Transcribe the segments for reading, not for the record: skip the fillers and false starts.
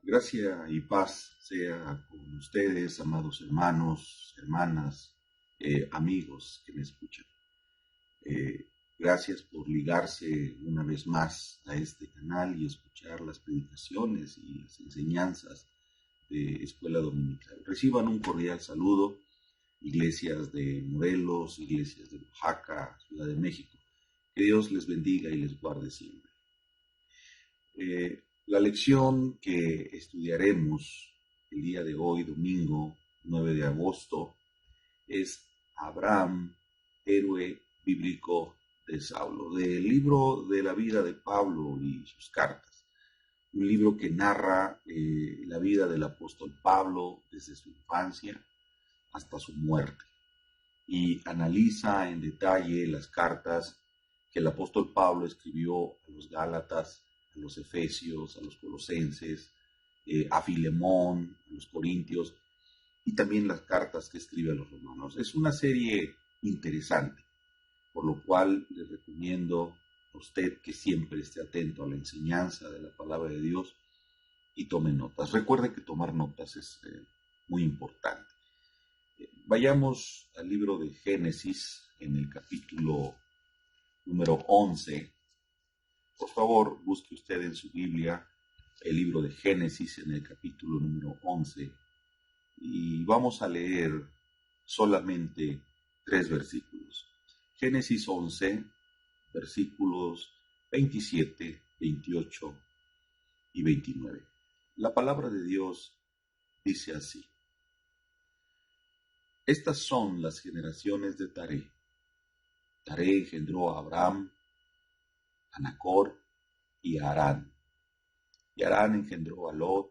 Gracia y paz sea con ustedes, amados hermanos, hermanas, amigos que me escuchan. Gracias por ligarse una vez más a este canal y escuchar las predicaciones y las enseñanzas de Escuela Dominical. Reciban un cordial saludo, iglesias de Morelos, iglesias de Oaxaca, Ciudad de México. Que Dios les bendiga y les guarde siempre. La lección que estudiaremos el día de hoy, domingo 9 de agosto, es Abraham, héroe bíblico de Saulo, del libro de la vida de Pablo y sus cartas. Un libro que narra la vida del apóstol Pablo desde su infancia hasta su muerte y analiza en detalle las cartas que el apóstol Pablo escribió a los Gálatas, a los Efesios, a los Colosenses, a Filemón, a los Corintios y también las cartas que escribe a los Romanos. Es una serie interesante, por lo cual le recomiendo a usted que siempre esté atento a la enseñanza de la palabra de Dios y tome notas. Recuerde que tomar notas es muy importante. Vayamos al libro de Génesis en el capítulo número 11. Por favor, busque usted en su Biblia el libro de Génesis en el capítulo número 11 y vamos a leer solamente 3 versículos. Génesis 11, versículos 27, 28 y 29. La palabra de Dios dice así: Estas son las generaciones de Taré. Taré engendró a Abraham, a Nacor y a Harán. Y Harán engendró a Lot,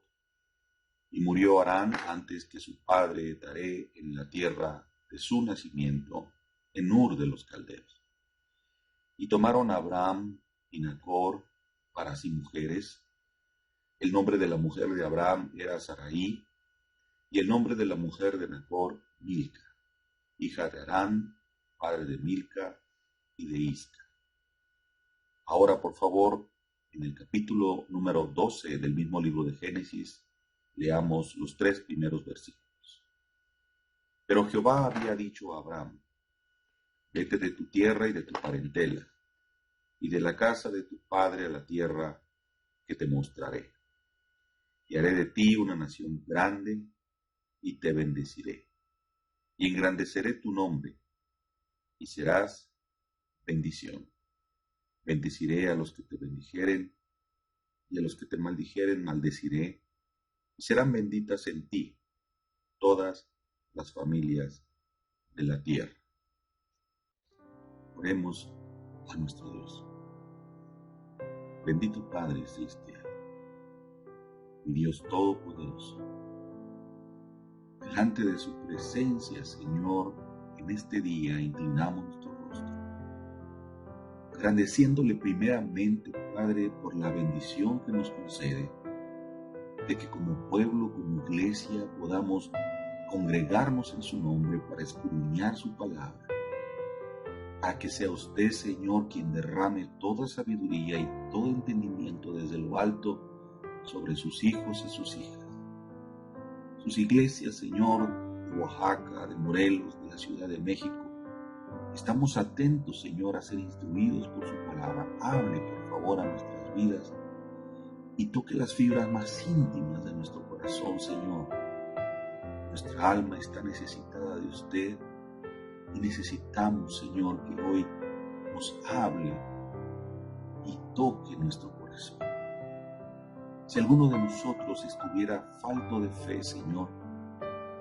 y murió Harán antes que su padre Taré en la tierra de su nacimiento, en Ur de los Caldeos. Y tomaron a Abraham y Nacor para sí mujeres. El nombre de la mujer de Abraham era Sarai, y el nombre de la mujer de Nacor, Milca, hija de Harán, padre de Milca y de Isca. Ahora, por favor, en el capítulo número 12 del mismo libro de Génesis, leamos los 3 primeros versículos. Pero Jehová había dicho a Abraham: Vete de tu tierra y de tu parentela, y de la casa de tu padre a la tierra que te mostraré. Y haré de ti una nación grande, y te bendeciré, y engrandeceré tu nombre, y serás bendición. Bendeciré a los que te bendijeren, y a los que te maldijeren maldeciré, y serán benditas en ti todas las familias de la tierra. Oremos a nuestro Dios. Bendito Padre celestial, mi Dios todopoderoso, delante de su presencia, Señor, en este día inclinamos nuestro rostro, agradeciéndole primeramente, Padre, por la bendición que nos concede, de que como pueblo, como iglesia, podamos congregarnos en su nombre para escudriñar su palabra, para que sea usted, Señor, quien derrame toda sabiduría y todo entendimiento desde lo alto sobre sus hijos y sus hijas. Sus iglesias, Señor, de Oaxaca, de Morelos, de la Ciudad de México, estamos atentos, Señor, a ser instruidos por su palabra. Hable, por favor, a nuestras vidas y toque las fibras más íntimas de nuestro corazón, Señor. Nuestra alma está necesitada de usted y necesitamos, Señor, que hoy nos hable y toque nuestro corazón. Si alguno de nosotros estuviera falto de fe, Señor,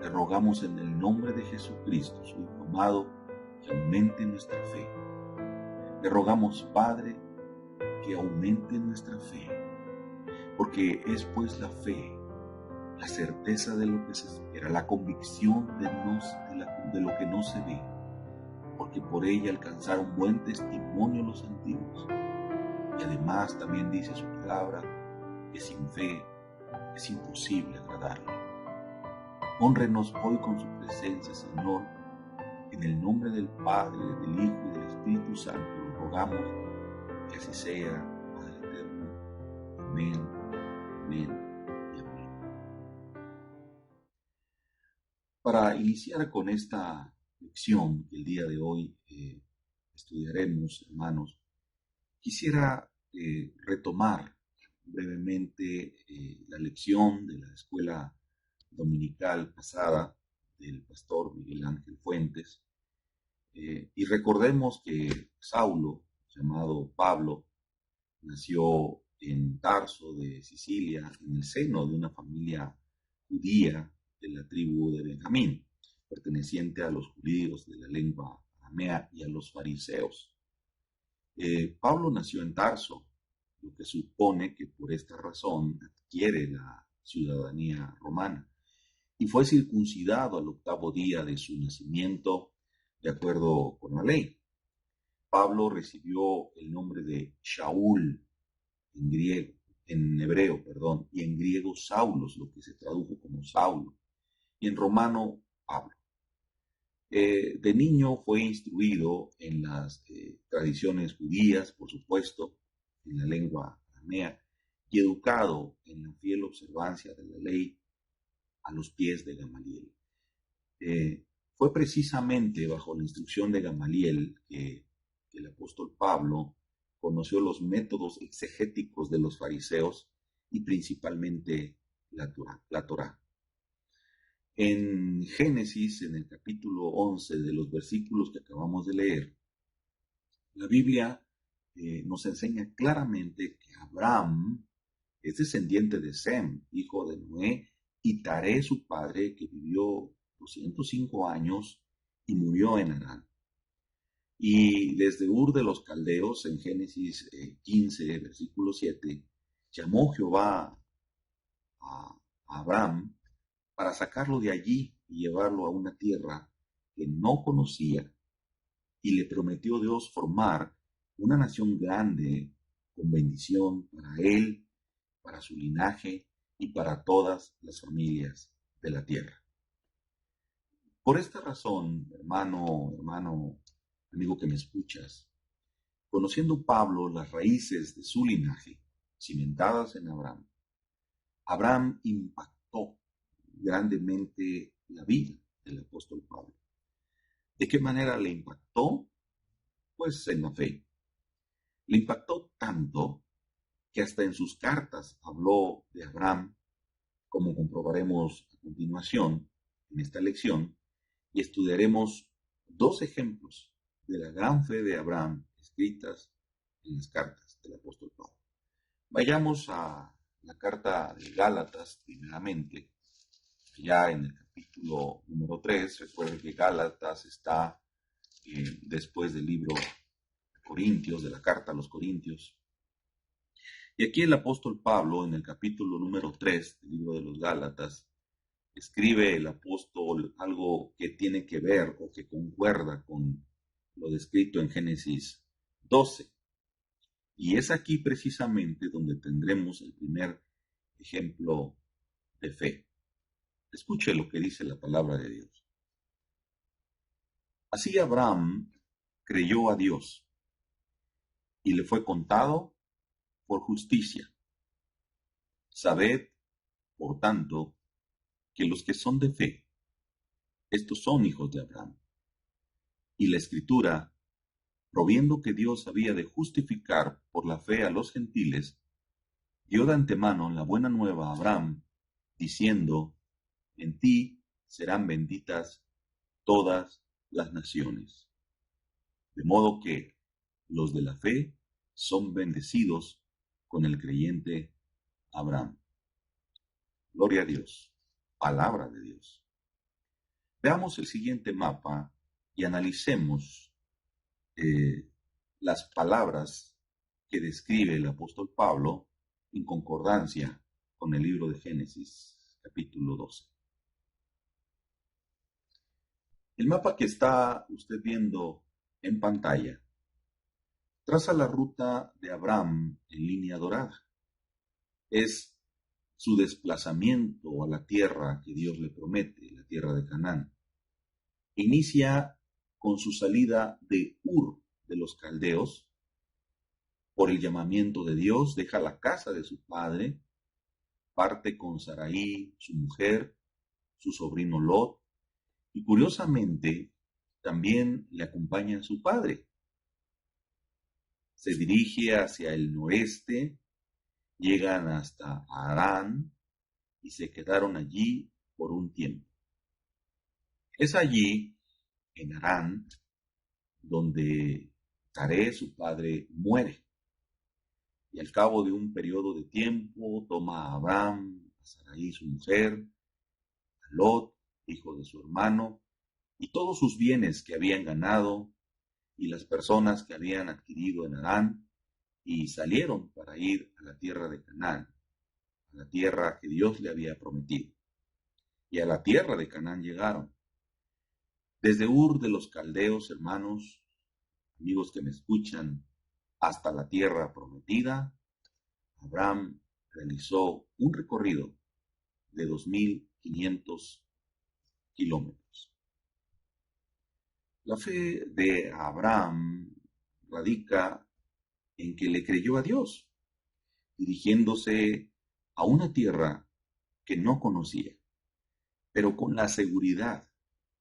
le rogamos en el nombre de Jesucristo, su Hijo amado, que aumente nuestra fe. Le rogamos, Padre, que aumente nuestra fe, porque es pues la fe, la certeza de lo que se espera, la convicción de lo que no se ve, porque por ella alcanzaron buen testimonio los antiguos. Y además también dice su palabra que sin fe es imposible agradarle. Hónrenos hoy con su presencia, Señor. En el nombre del Padre, del Hijo y del Espíritu Santo lo rogamos, que así sea, Padre eterno. Amén, amén y amén. Para iniciar con esta lección que el día de hoy estudiaremos, hermanos, quisiera retomar brevemente la lección de la escuela dominical pasada del pastor Miguel Ángel Fuentes. Y recordemos que Saulo, llamado Pablo, nació en Tarso de Sicilia, en el seno de una familia judía de la tribu de Benjamín, perteneciente a los judíos de la lengua aramea y a los fariseos. Pablo nació en Tarso, lo que supone que por esta razón adquiere la ciudadanía romana y fue circuncidado al 8º día de su nacimiento, de acuerdo con la ley. Pablo recibió el nombre de Shaul en hebreo, y en griego Saulos, lo que se tradujo como Saulo, y en romano Pablo. De niño fue instruido en las tradiciones judías, por supuesto, en la lengua aramea, y educado en la fiel observancia de la ley a los pies de Gamaliel. Fue precisamente bajo la instrucción de Gamaliel que el apóstol Pablo conoció los métodos exegéticos de los fariseos y principalmente la Torá. En Génesis, en el capítulo 11 de los versículos que acabamos de leer, la Biblia nos enseña claramente que Abraham es descendiente de Sem, hijo de Noé, y Taré, su padre, que vivió 205 años y murió en Harán. Y desde Ur de los Caldeos, en Génesis 15, versículo 7, llamó Jehová a Abraham para sacarlo de allí y llevarlo a una tierra que no conocía, y le prometió Dios formar una nación grande con bendición para él, para su linaje y para todas las familias de la tierra. Por esta razón, hermano, amigo que me escuchas, conociendo Pablo las raíces de su linaje, cimentadas en Abraham, Abraham impactó grandemente la vida del apóstol Pablo. ¿De qué manera le impactó? Pues en la fe. Le impactó tanto que hasta en sus cartas habló de Abraham, como comprobaremos a continuación en esta lección, y estudiaremos 2 ejemplos de la gran fe de Abraham escritas en las cartas del apóstol Pablo. Vayamos a la carta de Gálatas primeramente, ya en el capítulo número 3. Recuerden que Gálatas está después del libro de Corintios, de la carta a los Corintios. Y aquí el apóstol Pablo, en el capítulo número 3 del libro de los Gálatas, escribe el apóstol algo que tiene que ver o que concuerda con lo descrito en Génesis 12. Y es aquí precisamente donde tendremos el primer ejemplo de fe. Escuche lo que dice la palabra de Dios. Así Abraham creyó a Dios y le fue contado por justicia. Sabed, por tanto, que los que son de fe, estos son hijos de Abraham. Y la Escritura, proviendo que Dios había de justificar por la fe a los gentiles, dio de antemano la buena nueva a Abraham, diciendo, en ti serán benditas todas las naciones. De modo que los de la fe son bendecidos con el creyente Abraham. Gloria a Dios. Palabra de Dios. Veamos el siguiente mapa y analicemos las palabras que describe el apóstol Pablo en concordancia con el libro de Génesis, capítulo 12. El mapa que está usted viendo en pantalla traza la ruta de Abraham en línea dorada. Es su desplazamiento a la tierra que Dios le promete, la tierra de Canaán. Inicia con su salida de Ur de los Caldeos. Por el llamamiento de Dios, deja la casa de su padre, parte con Sarai, su mujer, su sobrino Lot, Y curiosamente, también le acompaña su padre. Se dirige hacia el noreste, llegan hasta Harán y se quedaron allí por un tiempo. Es allí, en Harán, donde Taré, su padre, muere. Y al cabo de un periodo de tiempo toma a Abraham, a Sarai, su mujer, a Lot, hijo de su hermano, y todos sus bienes que habían ganado y las personas que habían adquirido en Harán, y salieron para ir a la tierra de Canaán, a la tierra que Dios le había prometido. Y a la tierra de Canaán llegaron. Desde Ur de los Caldeos, hermanos, amigos que me escuchan, hasta la tierra prometida, Abraham realizó un recorrido de 2.500 kilómetros. La fe de Abraham radica en que le creyó a Dios, dirigiéndose a una tierra que no conocía, pero con la seguridad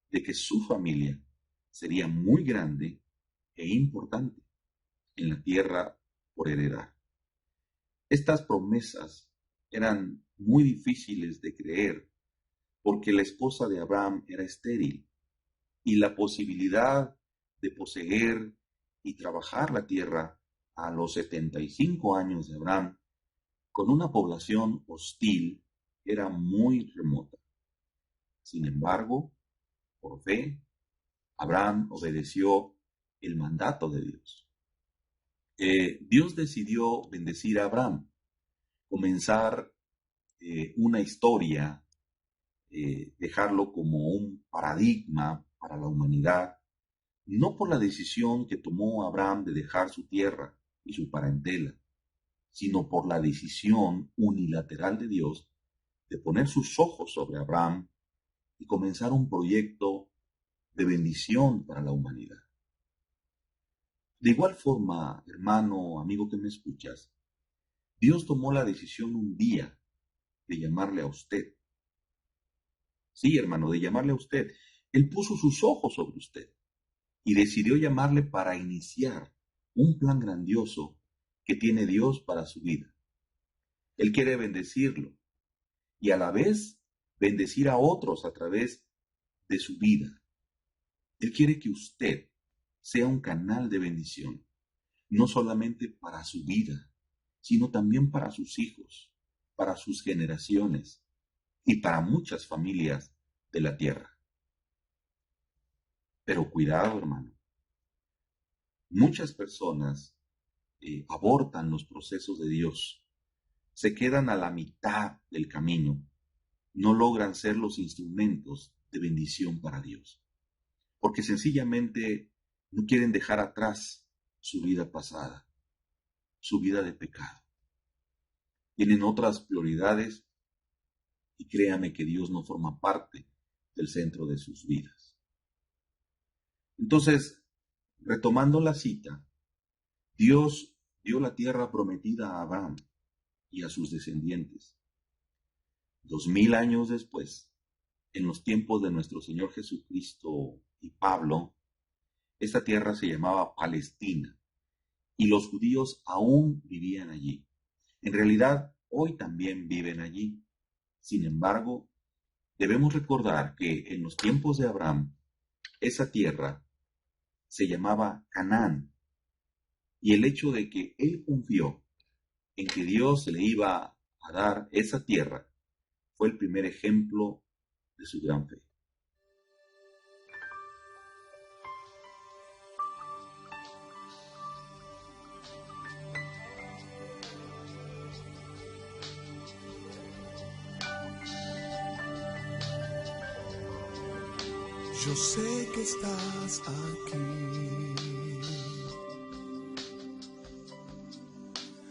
de que su familia sería muy grande e importante en la tierra por heredar. Estas promesas eran muy difíciles de creer porque la esposa de Abraham era estéril y la posibilidad de poseer y trabajar la tierra a los 75 años de Abraham con una población hostil era muy remota. Sin embargo, por fe, Abraham obedeció el mandato de Dios. Dios decidió bendecir a Abraham, comenzar una historia, dejarlo como un paradigma para la humanidad, no por la decisión que tomó Abraham de dejar su tierra y su parentela, sino por la decisión unilateral de Dios de poner sus ojos sobre Abraham y comenzar un proyecto de bendición para la humanidad. De igual forma, hermano, amigo que me escuchas, Dios tomó la decisión un día de llamarle a usted. Sí, hermano, de llamarle a usted. Él puso sus ojos sobre usted y decidió llamarle para iniciar un plan grandioso que tiene Dios para su vida. Él quiere bendecirlo y a la vez bendecir a otros a través de su vida. Él quiere que usted sea un canal de bendición, no solamente para su vida, sino también para sus hijos, para sus generaciones y para muchas familias de la tierra. Pero cuidado, hermano. Muchas personas abortan los procesos de Dios, se quedan a la mitad del camino, no logran ser los instrumentos de bendición para Dios, porque sencillamente no quieren dejar atrás su vida pasada, su vida de pecado. Tienen otras prioridades y créame que Dios no forma parte del centro de sus vidas. Entonces, retomando la cita, Dios dio la tierra prometida a Abraham y a sus descendientes. 2000 años después, en los tiempos de nuestro Señor Jesucristo y Pablo, esta tierra se llamaba Palestina y los judíos aún vivían allí. En realidad, hoy también viven allí. Sin embargo, debemos recordar que en los tiempos de Abraham, esa tierra se llamaba Canaán, y el hecho de que él confió en que Dios le iba a dar esa tierra fue el primer ejemplo de su gran fe. Yo sé que estás aquí,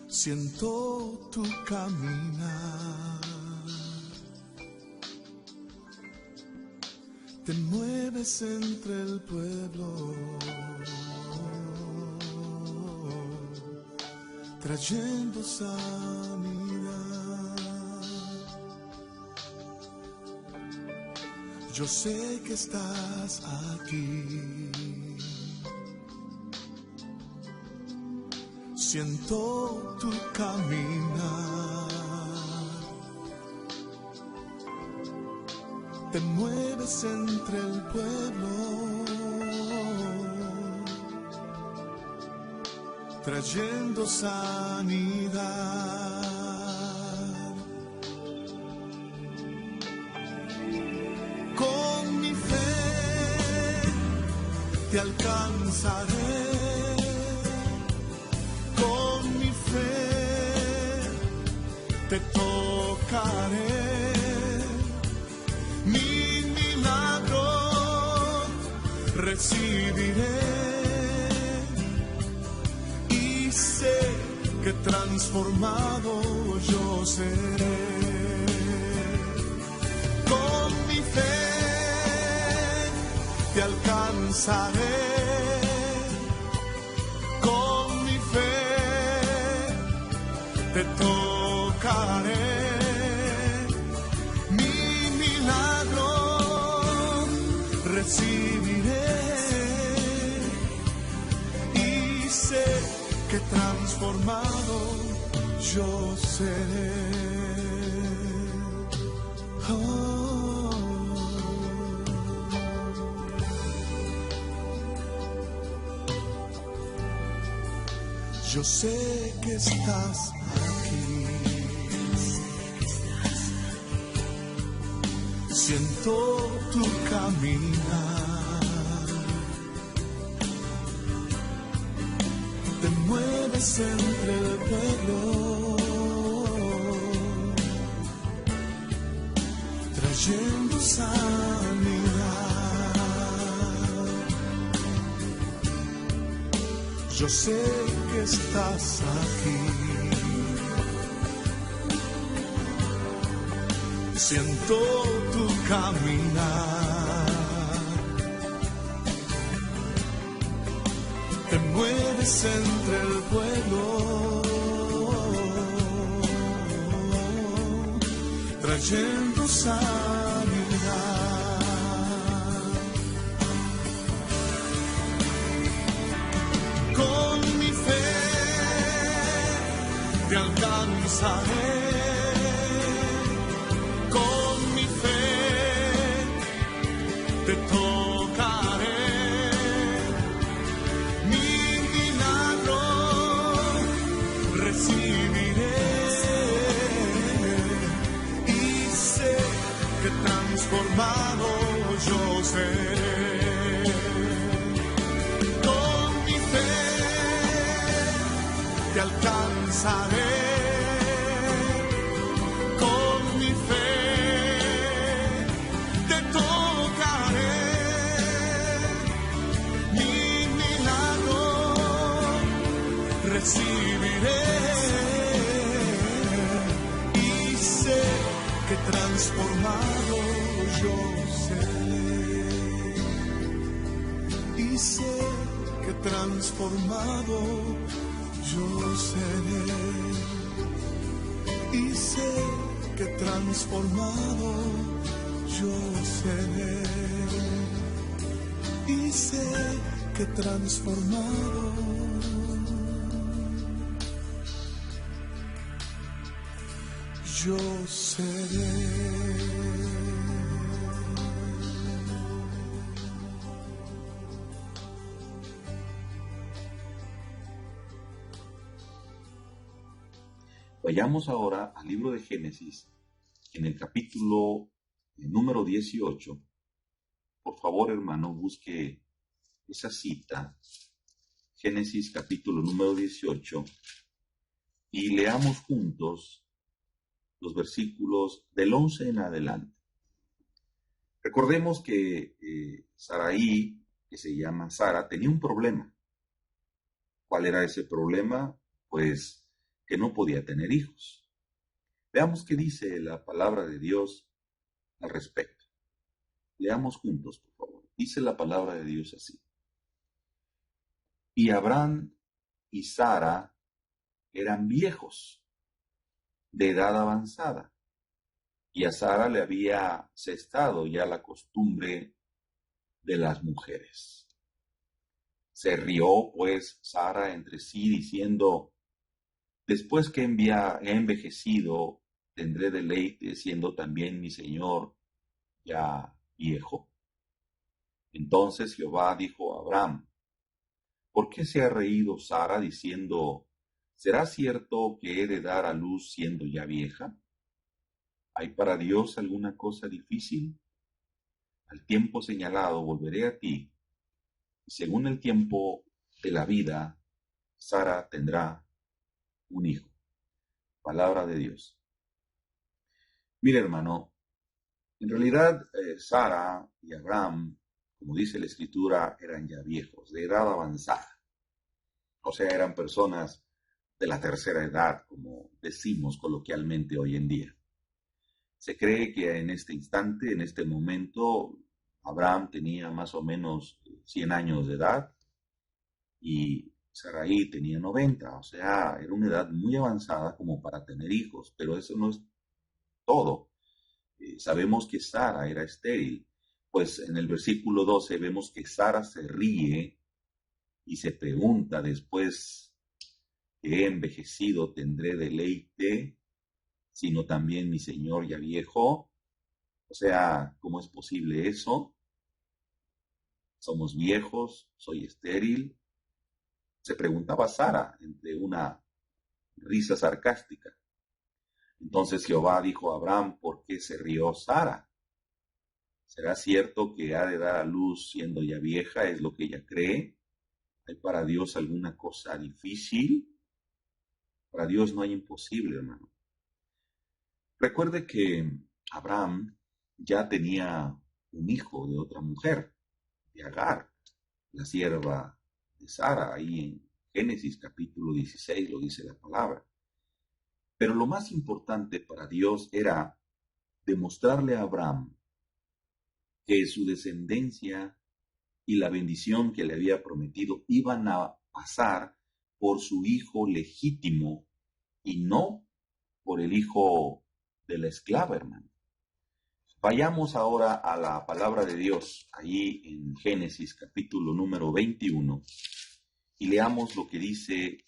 siento tu caminar, te mueves entre el pueblo, trayendo sanidad. Yo sé que estás aquí. Siento tu caminar. Te mueves entre el pueblo, trayendo sanidad. Con mi fe te alcanzaré. Con mi fe te tocaré. Mi milagro recibiré. Y sé que transformado yo seré. Con mi fe te alcanzaré. Con mi fe te tocaré. Mi milagro recibiré. Y sé que transformado yo seré. Yo sé que estás aquí. Siento tu caminar. Te mueves entre el pueblo, trayendo sanidad. Yo sé que estás aquí. Siento tu caminar. Te mueves entre el pueblo, trayendo sanidad. Con mi fe te alcanzaré. Con mi fe te tocaré. Mi milagro recibiré. Y sé que transformado yo seré. Con mi fe te alcanzaré. Con mi fe te tocaré. Mi milagro recibiré. Y sé que transformado yo seré. Y sé que transformado yo seré. Y sé que transformado yo seré. Y sé que transformado yo seré. Vayamos ahora al libro de Génesis, en el capítulo número 18. Por favor, hermano, busque esa cita, Génesis capítulo número 18, y leamos juntos los versículos del 11 en adelante. Recordemos que Sarai, que se llama Sara, tenía un problema. ¿Cuál era ese problema? Pues que no podía tener hijos. Veamos qué dice la palabra de Dios al respecto. Leamos juntos, por favor. Dice la palabra de Dios así. Y Abraham y Sara eran viejos, de edad avanzada, y a Sara le había cestado ya la costumbre de las mujeres. Se rió pues Sara entre sí diciendo: después que he envejecido, tendré deleite siendo también mi señor ya viejo. Entonces Jehová dijo a Abraham: ¿por qué se ha reído Sara diciendo: ¿será cierto que he de dar a luz siendo ya vieja? ¿Hay para Dios alguna cosa difícil? Al tiempo señalado volveré a ti, y según el tiempo de la vida, Sara tendrá un hijo. Palabra de Dios. Mira, hermano, en realidad Sara y Abraham, como dice la Escritura, eran ya viejos, de edad avanzada. O sea, eran personas de la tercera edad, como decimos coloquialmente hoy en día. Se cree que en este instante, en este momento, Abraham tenía más o menos 100 años de edad y Sarai tenía 90, o sea, era una edad muy avanzada como para tener hijos, pero eso no es todo. Sabemos que Sara era estéril, pues en el versículo 12 vemos que Sara se ríe y se pregunta: después que he envejecido tendré deleite, sino también mi señor ya viejo. O sea, ¿cómo es posible eso? Somos viejos, soy estéril. Se preguntaba Sara entre una risa sarcástica. Entonces Jehová dijo a Abraham: ¿por qué se rió Sara? ¿Será cierto que ha de dar a luz siendo ya vieja? ¿Es lo que ella cree? ¿Hay para Dios alguna cosa difícil? Para Dios no hay imposible, hermano. Recuerde que Abraham ya tenía un hijo de otra mujer, de Agar, la sierva de Sara. Ahí en Génesis capítulo 16 lo dice la palabra. Pero lo más importante para Dios era demostrarle a Abraham que su descendencia y la bendición que le había prometido iban a pasar por su hijo legítimo y no por el hijo de la esclava, hermano. Vayamos ahora a la palabra de Dios, ahí en Génesis capítulo número 21, y leamos lo que dice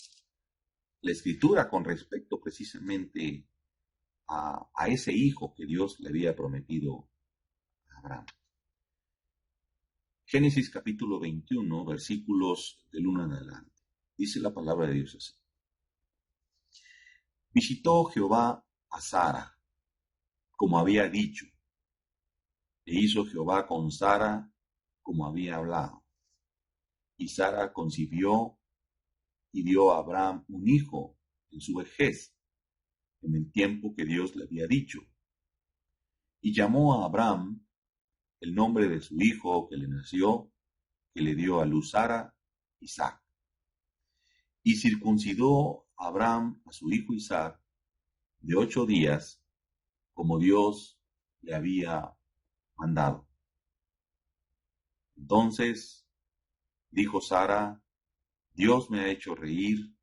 la Escritura con respecto precisamente a ese hijo que Dios le había prometido a Abraham. Génesis capítulo 21, versículos del 1 en adelante. Dice la palabra de Dios así: visitó Jehová a Sara, como había dicho, e hizo Jehová con Sara como había hablado. Y Sara concibió y dio a Abraham un hijo en su vejez, en el tiempo que Dios le había dicho. Y llamó a Abraham el nombre de su hijo que le nació, que le dio a luz Sara, Isaac. Y circuncidó Abraham a su hijo Isaac de 8 días, como Dios le había mandado. Entonces dijo Sara: Dios me ha hecho reír,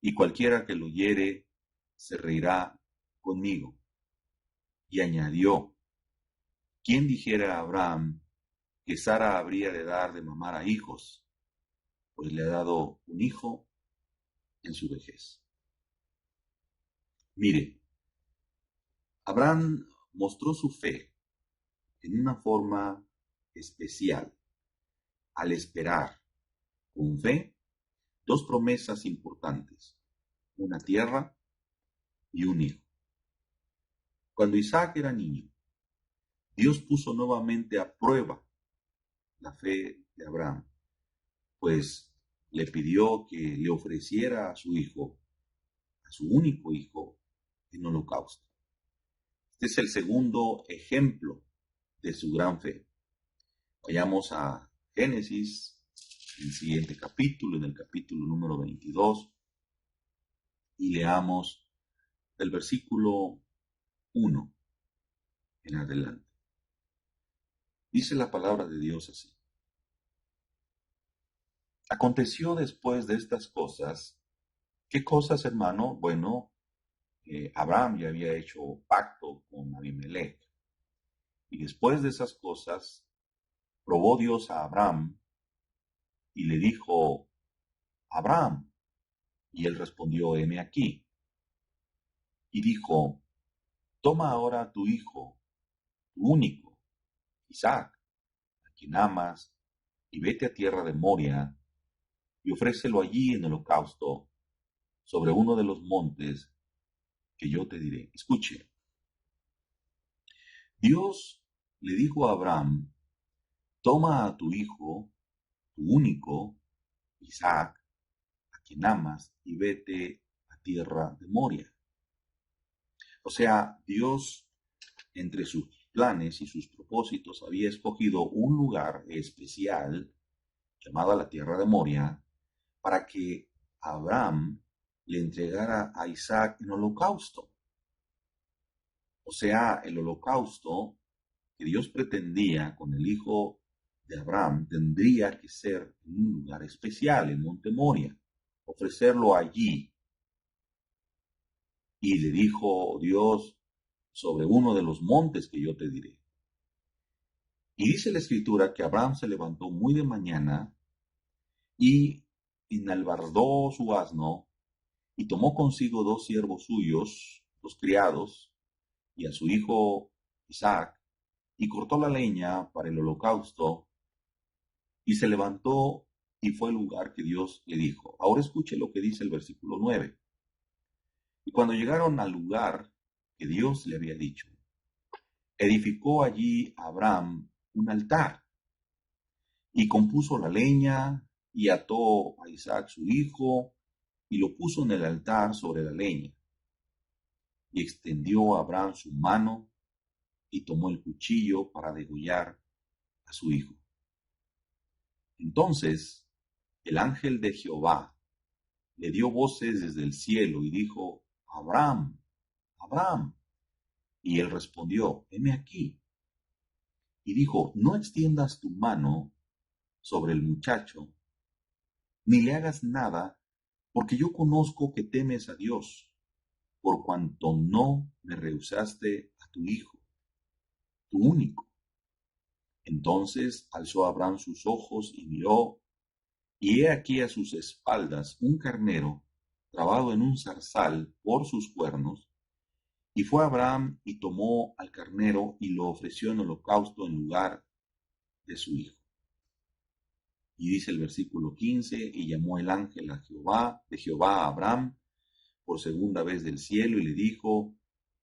y cualquiera que lo oyere se reirá conmigo. Y añadió: ¿quién dijera a Abraham que Sara habría de dar de mamar a hijos? Pues le ha dado un hijo en su vejez. Mire, Abraham mostró su fe en una forma especial al esperar con fe 2 promesas importantes: una tierra y un hijo. Cuando Isaac era niño, Dios puso nuevamente a prueba la fe de Abraham, pues le pidió que le ofreciera a su hijo, a su único hijo, en holocausto. Este es el segundo ejemplo de su gran fe. Vayamos a Génesis, el siguiente capítulo, en el capítulo número 22, y leamos del versículo 1 en adelante. Dice la palabra de Dios así: aconteció después de estas cosas. ¿Qué cosas, hermano? Bueno, Abraham ya había hecho pacto con Abimelech. Y después de esas cosas, probó Dios a Abraham y le dijo, Abraham. Y él respondió, heme aquí. Y dijo, toma ahora tu hijo, tu único, Isaac, a quien amas, y vete a tierra de Moria, y ofrécelo allí en holocausto, sobre uno de los montes que yo te diré. Escuche, Dios le dijo a Abraham, toma a tu hijo, tu único, Isaac, a quien amas, y vete a tierra de Moria. O sea, Dios, entre sus planes y sus propósitos, había escogido un lugar especial llamado la tierra de Moria para que Abraham le entregara a Isaac en holocausto. O sea, el holocausto que Dios pretendía con el hijo de Abraham tendría que ser en un lugar especial, en Monte Moria, ofrecerlo allí. Y le dijo Dios, sobre uno de los montes que yo te diré. Y dice la escritura que Abraham se levantó muy de mañana y enalbardó su asno y tomó consigo 2 siervos suyos, 2 criados, y a su hijo Isaac, y cortó la leña para el holocausto, y se levantó y fue al lugar que Dios le dijo. Ahora escuche lo que dice el versículo 9. Y cuando llegaron al lugar que Dios le había dicho, edificó allí Abraham un altar, y compuso la leña, y ató a Isaac su hijo, y lo puso en el altar sobre la leña. Y extendió a Abraham su mano, y tomó el cuchillo para degollar a su hijo. Entonces el ángel de Jehová le dio voces desde el cielo y dijo, Abraham, Abraham. Y él respondió, heme aquí. Y dijo, no extiendas tu mano sobre el muchacho, ni le hagas nada, porque yo conozco que temes a Dios, por cuanto no me rehusaste a tu hijo, tu único. Entonces alzó Abraham sus ojos y miró, y he aquí a sus espaldas un carnero trabado en un zarzal por sus cuernos. Y fue Abraham y tomó al carnero y lo ofreció en holocausto en lugar de su hijo. Y dice el versículo 15, y llamó el ángel de Jehová a Abraham por segunda vez del cielo y le dijo,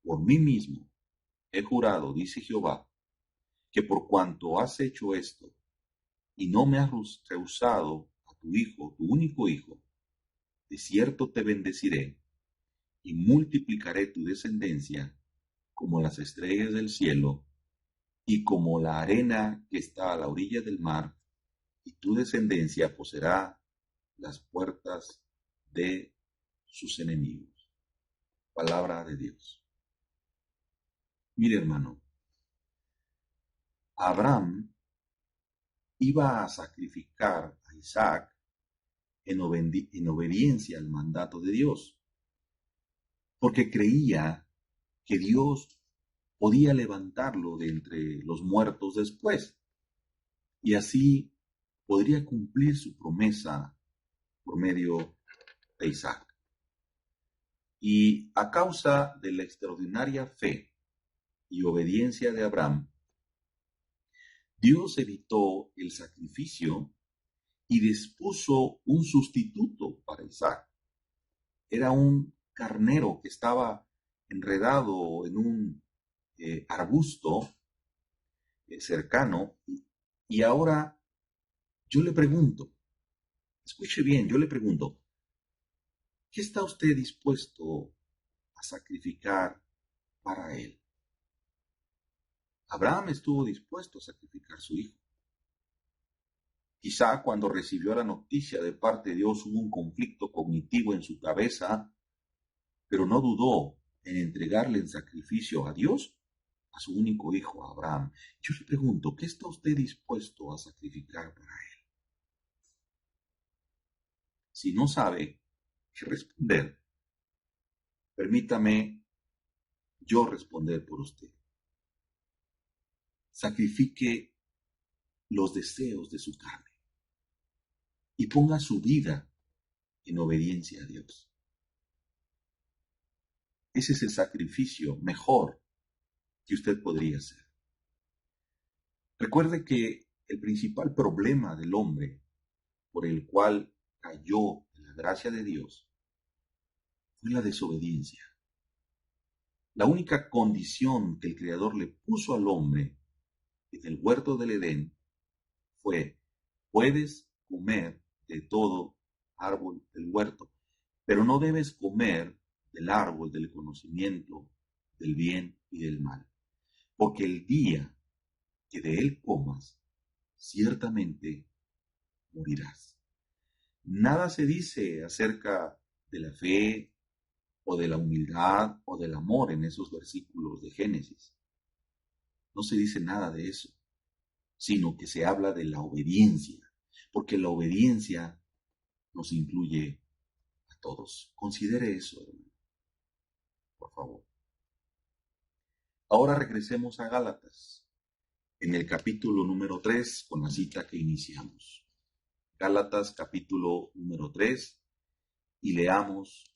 por mí mismo he jurado, dice Jehová, que por cuanto has hecho esto y no me has rehusado a tu hijo, tu único hijo, de cierto te bendeciré y multiplicaré tu descendencia como las estrellas del cielo y como la arena que está a la orilla del mar, y tu descendencia poseerá las puertas de sus enemigos. Palabra de Dios. Mire, hermano, Abraham iba a sacrificar a Isaac en obediencia al mandato de Dios, porque creía que Dios podía levantarlo de entre los muertos después, y así podría cumplir su promesa por medio de Isaac. Y a causa de la extraordinaria fe y obediencia de Abraham, Dios evitó el sacrificio y dispuso un sustituto para Isaac. Era un carnero que estaba enredado en un arbusto cercano. Y ahora yo le pregunto, escuche bien, yo le pregunto, ¿qué está usted dispuesto a sacrificar para él? Abraham estuvo dispuesto a sacrificar a su hijo. Quizá cuando recibió la noticia de parte de Dios hubo un conflicto cognitivo en su cabeza, pero no dudó en entregarle en sacrificio a Dios a su único hijo, Abraham. Yo le pregunto, ¿qué está usted dispuesto a sacrificar para él? Si no sabe qué responder, permítame yo responder por usted. Sacrifique los deseos de su carne y ponga su vida en obediencia a Dios. Ese es el sacrificio mejor que usted podría hacer. Recuerde que el principal problema del hombre por el cual cayó en la gracia de Dios fue la desobediencia. La única condición que el Creador le puso al hombre en el huerto del Edén fue: puedes comer de todo árbol del huerto, pero no debes comer del árbol del conocimiento del bien y del mal, porque el día que de él comas, ciertamente morirás. Nada se dice acerca de la fe o de la humildad o del amor en esos versículos de Génesis. No se dice nada de eso, sino que se habla de la obediencia, porque la obediencia nos incluye a todos. Considere eso, hermano, por favor. Ahora regresemos a Gálatas, en el capítulo número 3, con la cita que iniciamos. Gálatas capítulo número 3, y leamos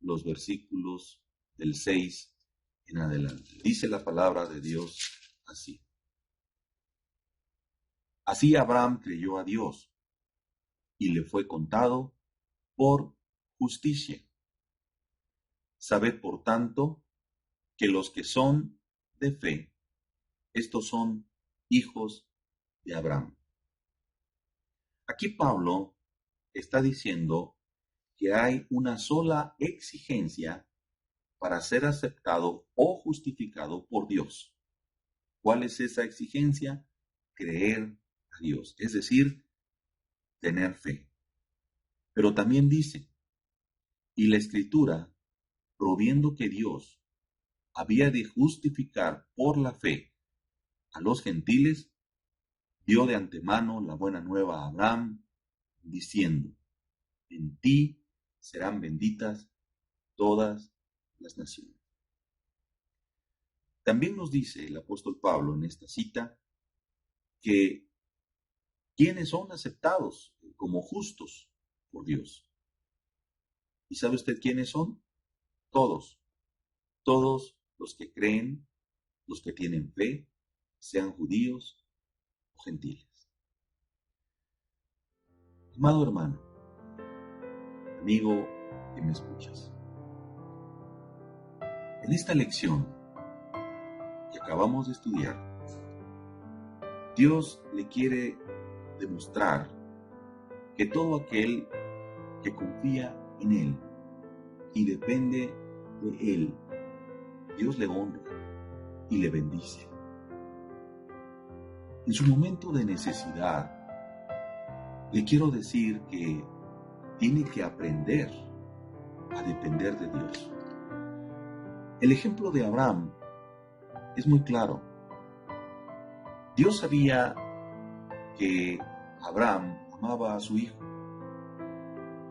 los versículos del 6 en adelante. Dice la palabra de Dios así. Así Abraham creyó a Dios y le fue contado por justicia. Sabed, por tanto, que los que son de fe, estos son hijos de Abraham. Aquí Pablo está diciendo que hay una sola exigencia para ser aceptado o justificado por Dios. ¿Cuál es esa exigencia? Creer a Dios, es decir, tener fe. Pero también dice, y la Escritura, proviendo que Dios había de justificar por la fe a los gentiles, dio de antemano la buena nueva a Abraham, diciendo, en ti serán benditas todas las naciones. También nos dice el apóstol Pablo en esta cita que quienes son aceptados como justos por Dios. ¿Y sabe usted quiénes son? Todos los que creen, los que tienen fe, sean judíos o gentiles. Amado hermano, amigo que me escuchas, en esta lección que acabamos de estudiar, Dios le quiere demostrar que todo aquel que confía en Él y depende de Él, Dios le honra y le bendice. En su momento de necesidad, le quiero decir que tiene que aprender a depender de Dios. El ejemplo de Abraham es muy claro. Dios sabía que Abraham amaba a su hijo,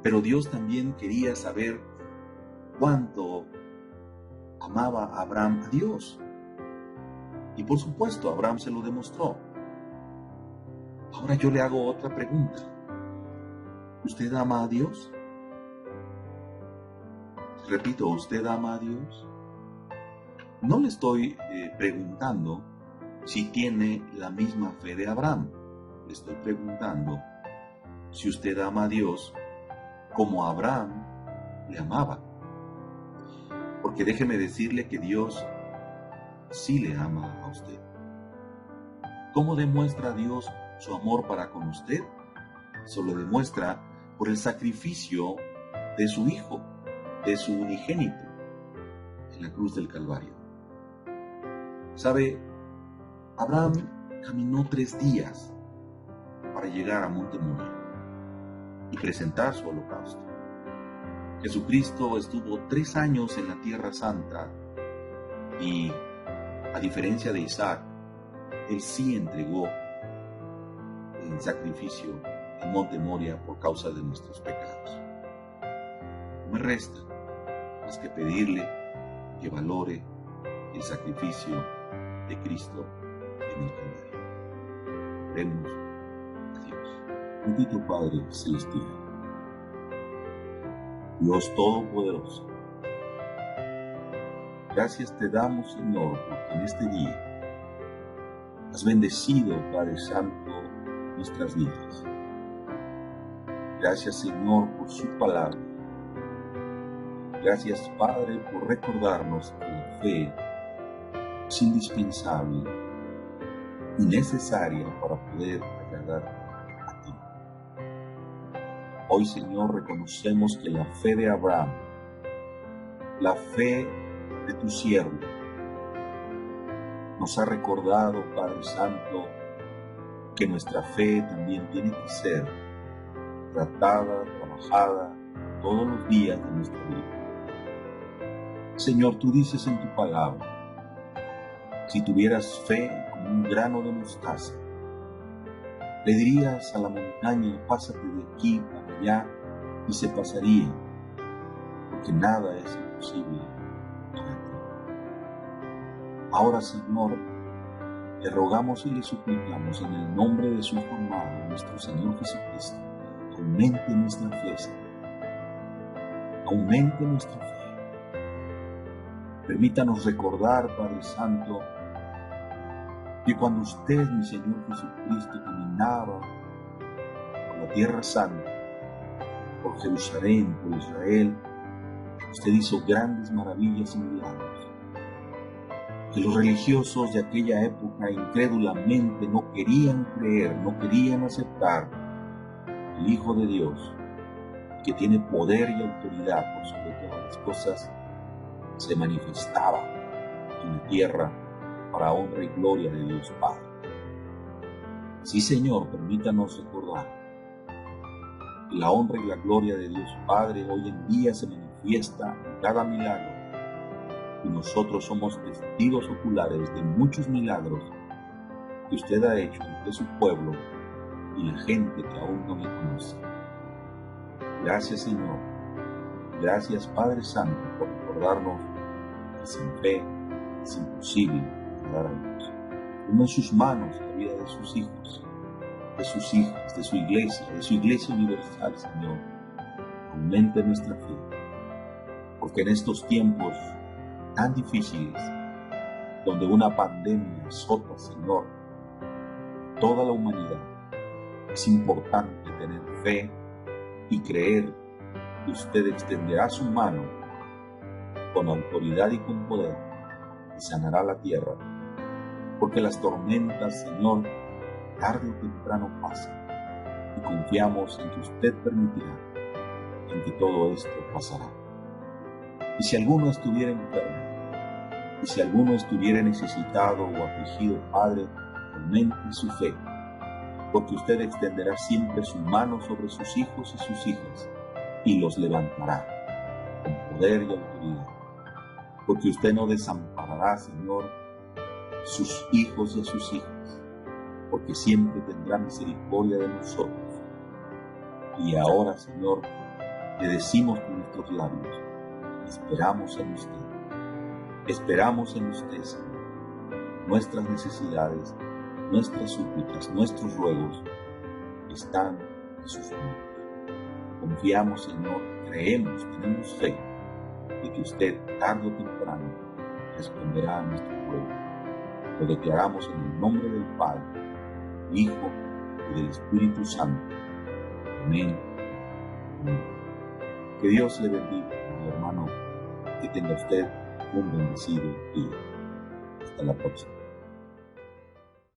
pero Dios también quería saber cuánto amaba Abraham a Dios. Y por supuesto, Abraham se lo demostró. Ahora yo le hago otra pregunta. ¿Usted ama a Dios? Repito, ¿usted ama a Dios? No le estoy preguntando si tiene la misma fe de Abraham. Le estoy preguntando si usted ama a Dios como Abraham le amaba. Porque déjeme decirle que Dios sí le ama a usted. ¿Cómo demuestra Dios su amor para con usted? Se lo demuestra por el sacrificio de su Hijo, de su unigénito, en la cruz del Calvario. ¿Sabe? Abraham caminó 3 días para llegar a Monte Moria y presentar su holocausto. Jesucristo estuvo 3 años en la Tierra Santa y, a diferencia de Isaac, él sí entregó en sacrificio en Monte Moria por causa de nuestros pecados. No me resta más que pedirle que valore el sacrificio de Cristo en el Calvario. Oremos a Dios. Bendito Padre Celestial, Dios Todopoderoso, gracias te damos, Señor, porque en este día has bendecido, Padre Santo, nuestras vidas. Gracias, Señor, por su palabra. Gracias, Padre, por recordarnos que la fe es indispensable y necesaria para poder agradar a ti. Hoy, Señor, reconocemos que la fe de Abraham, la fe de tu siervo, nos ha recordado, Padre Santo, que nuestra fe también tiene que ser tratada, trabajada todos los días de nuestra vida. Señor, tú dices en tu palabra, si tuvieras fe como un grano de mostaza, le dirías a la montaña, pásate de aquí para allá, y se pasaría, porque nada es imposible para ti. Ahora, Señor, le rogamos y le suplicamos en el nombre de su Hijo amado, nuestro Señor Jesucristo, aumente nuestra fe, aumente nuestra fe. Permítanos recordar, Padre Santo, que cuando usted, mi Señor Jesucristo, caminaba por la Tierra Santa, por Jerusalén, por Israel, usted hizo grandes maravillas y milagros. Que los religiosos de aquella época incrédulamente no querían creer, no querían aceptar el Hijo de Dios, que tiene poder y autoridad por sobre todas las cosas, se manifestaba en la tierra para honra y gloria de Dios Padre. Sí, Señor, permítanos recordar que la honra y la gloria de Dios Padre hoy en día se manifiesta en cada milagro, y nosotros somos testigos oculares de muchos milagros que usted ha hecho entre su pueblo y la gente que aún no me conoce. Gracias, Señor. Gracias, Padre Santo, por recordarnos que sin fe es imposible agradar a Dios. Toma en sus manos la vida de sus hijos, de sus hijas, de su iglesia universal, Señor. Aumente nuestra fe, porque en estos tiempos tan difíciles, donde una pandemia azota, Señor, toda la humanidad, es importante tener fe y creer que usted extenderá su mano con autoridad y con poder y sanará la tierra, porque las tormentas, Señor, tarde o temprano pasan, y confiamos en que usted permitirá en que todo esto pasará. Y si alguno estuviera enfermo, y si alguno estuviera necesitado o afligido, Padre, aumente su fe, porque usted extenderá siempre su mano sobre sus hijos y sus hijas, y los levantará con poder y autoridad, porque usted no desamparará, Señor, sus hijos y a sus hijas, porque siempre tendrá misericordia de nosotros. Y ahora, Señor, le decimos con nuestros labios, esperamos en usted. Esperamos en usted, Señor. Nuestras necesidades, nuestras súplicas, nuestros ruegos están en sus manos. Confiamos, Señor, creemos, tenemos fe de que usted tarde o temprano responderá a nuestro ruego. Lo declaramos en el nombre del Padre, del Hijo y del Espíritu Santo. Amén. Amén. Que Dios le bendiga, mi hermano, que tenga usted un bendecido día. Hasta la próxima.